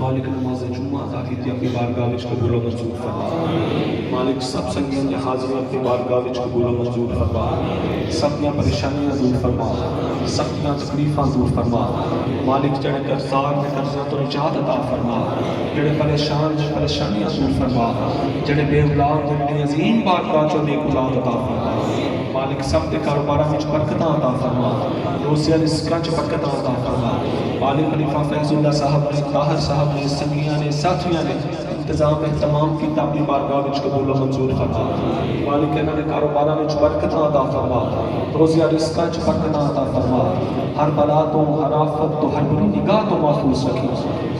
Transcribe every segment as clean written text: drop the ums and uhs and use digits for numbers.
مالک نماز جمعہ تاکہ تی اپنی بارگاہ وچ قبول و منظور فرما مالک سب سنگیاں دے حاضر اپنی بارگاہ وچ قبول و منظور فرما سختیاں پریشانیاں دور فرما سختیاں تکلیفاں دور فرما مالک جڑے قرضدار نے قرضاں تو نجات عطا فرما جڑے پریشان نے پریشانیاں دور فرما جڑے بے اولاد نے عظیم بارگاہ چوں نیک اولاد عطا فرما مالک سب دے کاروباراں وچ برکتاں عطا فرما روزیاں رزقاں وچ برکتاں عطا فرما مالک خلیفہ فیض اللہ صاحب نے طاہر صاحب نے سنگیاں نے ساتھیاں نے انتظام اہتمام کی اپنی بارگاہ وچ قبول و منظور فرما مالک انہاں نے کاروباراں وچ برکتاں عطا فرما روزیاں رزقاں وچ برکتاں عطا فرما ہر بلا تو ہر آفت تو ہر بری نگاہ تو محفوظ رکھی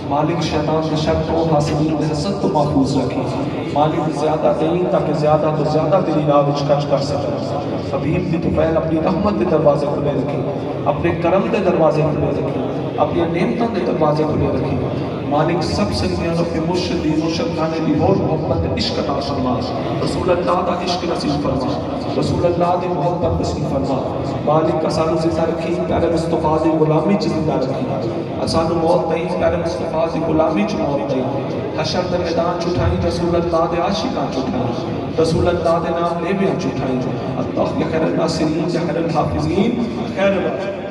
مالک شیطان کے شر تو حاسدین کے حسد تو محفوظ رکھی مالک زیادہ دین تاکہ زیادہ تو زیادہ تیری راہ وچ کچھ کر سکے حبیب دی طفیل اپنی رحمت کے دروازے کھلے رکھی اپنے کرم کے دروازے کھلے رکھی اپنی نعمتوں کے دروازے کھلے رکھی مالک سب سنگیاں اپنے مرشد دی مرشد خانے دی اور محبت عشق عطا فرما رسول اللہ دا عشق نصیب فرما رسول اللہ دی محبت نصیب فرما مالک اسانو زندہ رکھی پیارے مصطفیٰ دی غلامی چ زندہ رکھی اسانو موت دئی پیارے مصطفیٰ دی غلامی چ موت دئی حشر دے میدان چٹھائی رسول اللہ دے عاشقاں چٹھائی رسول اللہ دے نام لے بیاں چٹھائی اللہ خیر الناصرین خیر الحافظین خیر